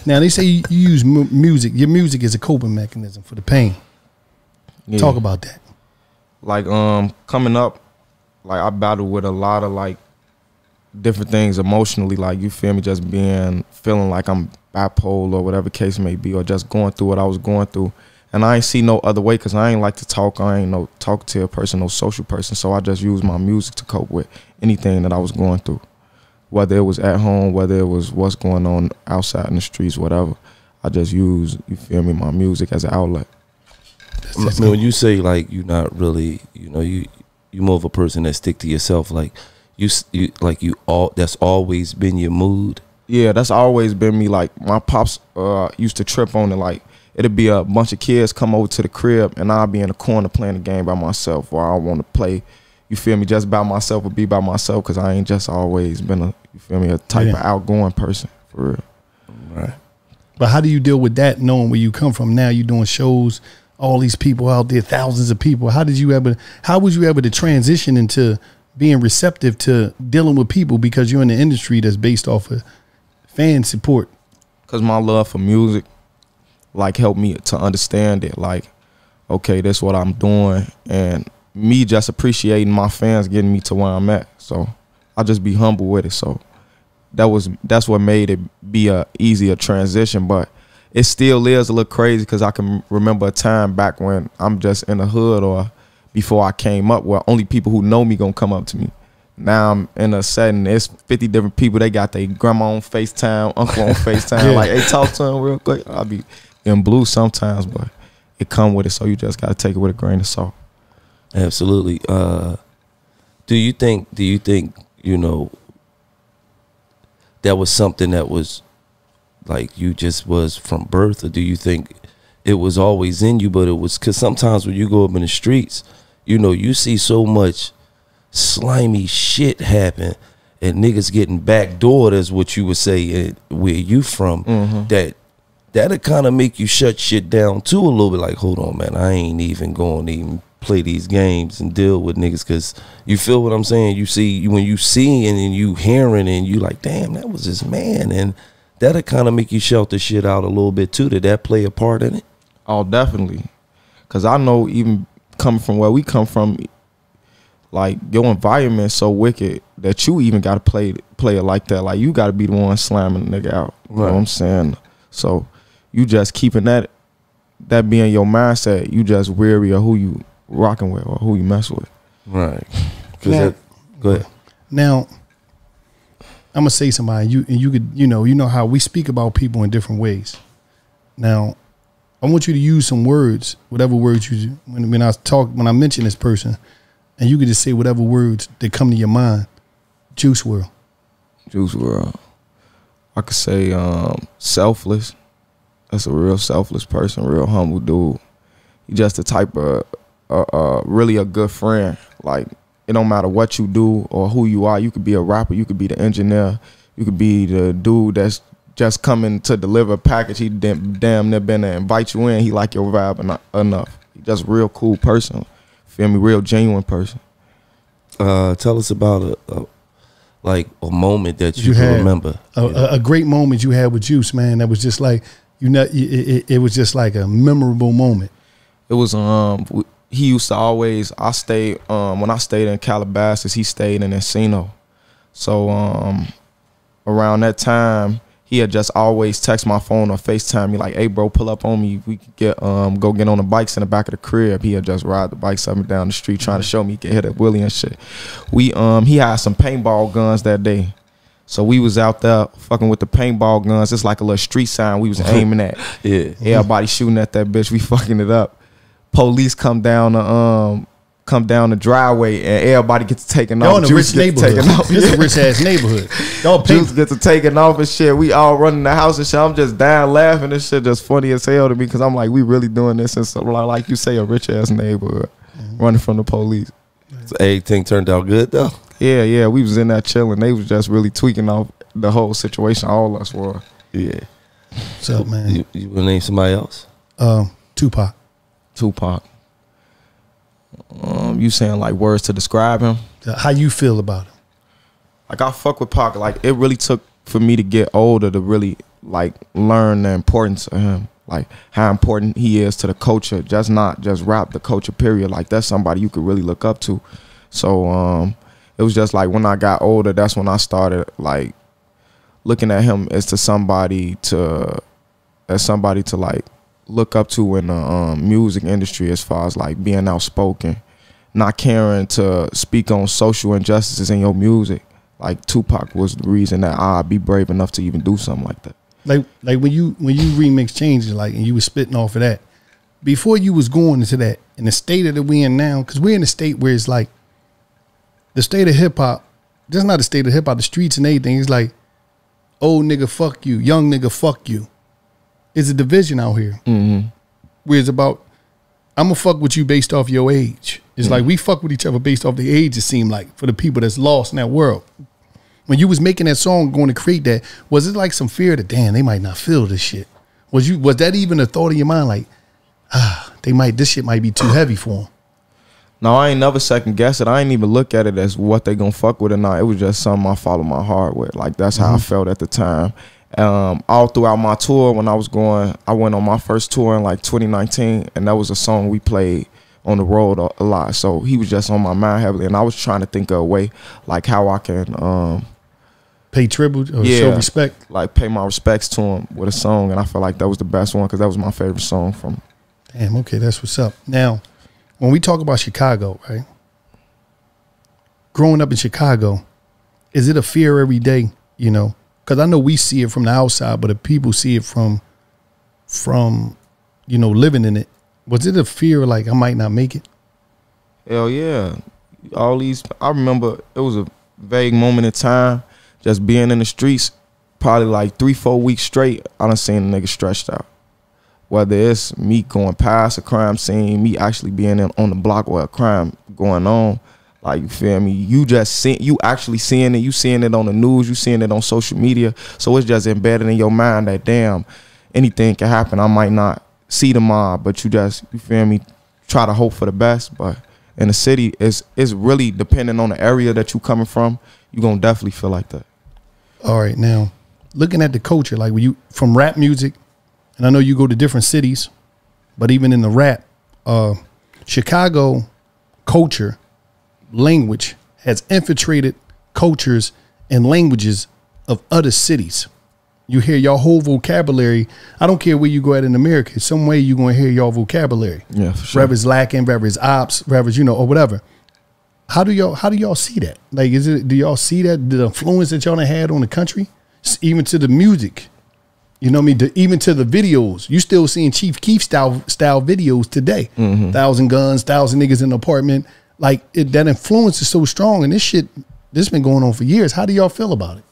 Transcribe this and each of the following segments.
Now they say you use music. Your music is a coping mechanism for the pain. Yeah. Talk about that. Like coming up, like I battled with a lot of like different things emotionally. Like you feel me, just feeling like I'm bipolar or whatever case may be, or just going through what I was going through. And I ain't see no other way because I ain't like to talk. I ain't no talkative person, no social person. So I just used my music to cope with anything that I was going through. Whether it was at home, whether it was what's going on outside in the streets, whatever. I just use, you feel me, my music as an outlet. I mean, when you say like you're not really, you know, you more of a person that stick to yourself. Like that's always been your mood. Yeah, that's always been me. Like my pops used to trip on it. Like it'd be a bunch of kids come over to the crib and I'll be in the corner playing the game by myself, or I want to play. You feel me, just by myself or be by myself, because I ain't just always been you feel me, a type of outgoing person, for real. Right. But how do you deal with that, knowing where you come from? Now you're doing shows, all these people out there, thousands of people. How was you able to transition into being receptive to dealing with people, because you're in the industry that's based off of fan support? Because my love for music, like, helped me to understand it. Like, okay, that's what I'm doing, and me just appreciating my fans getting me to where I'm at. So I just be humble with it. So that's what made it be a easier transition. But it still is a little crazy, because I can remember a time back when I'm just in the hood, or before I came up, where only people who know me gonna come up to me. Now I'm in a setting, it's 50 different people. They got their grandma on FaceTime, uncle on FaceTime. Yeah. Like, hey, talk to them real quick. I'll be in blue sometimes, but it come with it. So you just gotta take it with a grain of salt. Absolutely. Do you think, you know, that was something that was like you just was from birth, or do you think it was always in you, but it was, because sometimes when you go up in the streets, you know, you see so much slimy shit happen and niggas getting backdoored, as what you would say, where you from, that'll kind of make you shut shit down too a little bit. Like, hold on, man, I ain't even going to even play these games and deal with niggas, because you feel what I'm saying? You see, when you see and you hearing and you like, damn, that was his man, and that'll kind of make you shelter shit out a little bit too. Did that play a part in it? Oh, definitely. Because I know, even coming from where we come from, like, your environment so wicked that you even got to play it like that. Like, you got to be the one slamming the nigga out. You know what I'm saying? So you just keeping that being your mindset, you just weary of who you rocking with or who you mess with. Right. Now, go ahead. Now, I'm gonna say somebody, you could, you know how we speak about people in different ways. Now, I want you to use some words, whatever words you when I mention this person, and you could just say whatever words that come to your mind. Juice WRLD. Juice WRLD. I could say selfless. That's a real selfless person, real humble dude. He just the type of really a good friend. Like, it don't matter what you do or who you are. You could be a rapper, you could be the engineer, you could be the dude that's just coming to deliver a package. He damn near been to invite you in. He like your vibe enough. He just a real cool person. Feel me? Real genuine person. Tell us about a moment that you can remember. A great moment you had with Juice, man. That was just like, it was just like a memorable moment. It was he used to always, when I stayed in Calabasas, he stayed in Encino. So around that time, he had just always text my phone or FaceTime me like, hey bro, pull up on me. We could get go get on the bikes in the back of the crib. He had just ride the bikes up and down the street trying to show me he could hit a wheelie and shit. He had some paintball guns that day. So we was out there fucking with the paintball guns. It's like a little street sign we was aiming at. Yeah. Everybody shooting at that bitch. We fucking it up. Police come down the driveway and everybody gets taken off. Y'all in a rich neighborhood. This is a rich ass neighborhood. Y'all Juice gets to taking off and shit. We all running the house and shit. I'm just dying laughing. This shit just funny as hell to me, because I'm like, we really doing this in some, like you say, a rich ass neighborhood, running from the police. So everything turned out good though? Yeah. We was in there chilling. They was just really tweaking off the whole situation. All us were. Yeah. What's up, man? You want to name somebody else? Tupac. You saying like words to describe him? How you feel about him? Like, I fuck with Pac. Like, it really took for me to get older to really like learn the importance of him, like how important he is to the culture, not just rap, the culture period. Like that's somebody you could really look up to. So it was just like when I got older, that's when I started like looking at him as somebody to like look up to in the music industry, as far as like being outspoken, not caring to speak on social injustices in your music. Like Tupac was the reason that I'd be brave enough to even do something like that. Like when you remix Changes, like, and you was spitting off of that, before you was going into that, in the state that we in now, because we're in a state where it's like the state of hip hop, that's not the state of hip hop, the streets and everything. It's like, old nigga fuck you, young nigga fuck you. It's a division out here. Mm-hmm. Where it's about, I'm gonna fuck with you based off your age. It's like we fuck with each other based off the age, it seemed like, for the people that's lost in that world. When you was making that song, going to create that, was it like some fear that, damn, they might not feel this shit? Was that even a thought in your mind, like, this shit might be too heavy for them? No, I ain't never second guess it. I ain't even look at it as what they gonna fuck with or not. It was just something I followed my heart with. Like that's how I felt at the time. All throughout my tour, when I went on my first tour in like 2019, and that was a song we played on the road a lot. So he was just on my mind heavily, and I was trying to think of a way like how I can pay tribute or show respect, like pay my respects to him with a song. And I felt like that was the best one because that was my favorite song from him. Damn, okay, that's what's up. Now, when we talk about Chicago, right? Growing up in Chicago, is it a fear every day, you know? Because I know we see it from the outside, but if people see it from you know, living in it, was it a fear like I might not make it? Hell yeah. I remember it was a vague moment in time, just being in the streets, probably like 3-4 weeks straight, I done seen a nigga stretched out. Whether it's me going past a crime scene, me actually being on the block where a crime going on, like, you feel me? You actually seeing it. You seeing it on the news. You seeing it on social media. So it's just embedded in your mind that, damn, anything can happen. I might not see the mob, but you feel me, try to hope for the best. But in the city, it's really depending on the area that you coming from. You gonna definitely feel like that. All right, now looking at the culture, like when you from rap music. And I know you go to different cities, but even in the rap, Chicago culture, language has infiltrated cultures and languages of other cities. You hear your whole vocabulary. I don't care where you go at in America. Some way you're going to hear your vocabulary. Yeah, for sure. Whether it's lacking, whether it's ops, whether it's, you know, or whatever. How do y'all see that? Like, do y'all see that, the influence that y'all had on the country, even to the music? You know what I mean? Even to the videos, you still seeing Chief Keef style videos today. 1,000 guns, 1,000 niggas in the apartment. Like that influence is so strong, and this been going on for years. How do y'all feel about it?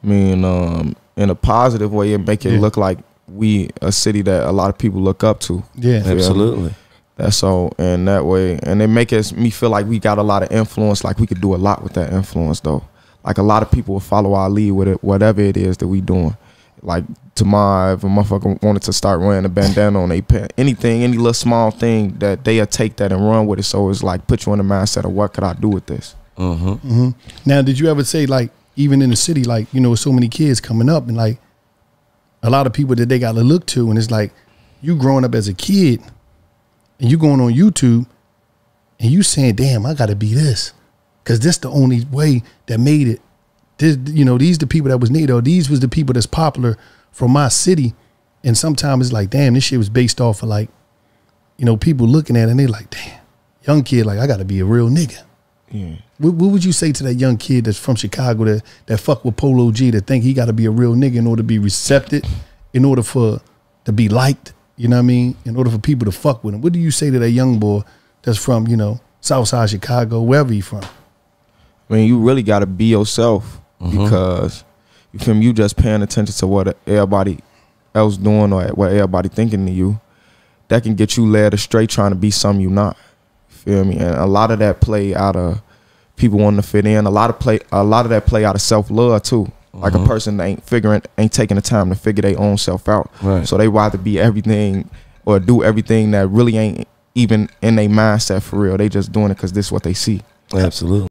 I mean, in a positive way, it make it look like we a city that a lot of people look up to. Yeah, absolutely. That's so in that way, and it make me feel like we got a lot of influence. Like we could do a lot with that influence, though. Like a lot of people will follow our lead with it, whatever it is that we doing. Like tomorrow, if a motherfucker wanted to start wearing a bandana on their pants, any little small thing that they'll take that and run with it. So it's like put you in the mindset of what could I do with this? Now, did you ever say, like, even in the city, like, you know, so many kids coming up and like a lot of people that they got to look to, and it's like you growing up as a kid and you going on YouTube and you saying, damn, I got to be this. Because this the only way that made it. This, you know, these the people that was needed, or these was the people that's popular from my city. And sometimes it's like, damn, this shit was based off of like, you know, people looking at it and they like, damn, young kid, like, I got to be a real nigga. Yeah. What would you say to that young kid that's from Chicago that fuck with Polo G, that think he got to be a real nigga in order to be accepted, in order to be liked, you know what I mean? In order for people to fuck with him. What do you say to that young boy that's from, you know, Southside Chicago, wherever you from? I mean, you really got to be yourself, because you feel me, you just paying attention to what everybody else doing or what everybody thinking to you. That can get you led astray trying to be something you not. Feel me? And a lot of that play out of people wanting to fit in. A lot of that play out of self-love too. Like a person that ain't taking the time to figure their own self out. Right. So they rather be everything or do everything that really ain't even in their mindset for real. They just doing it because this is what they see. Absolutely.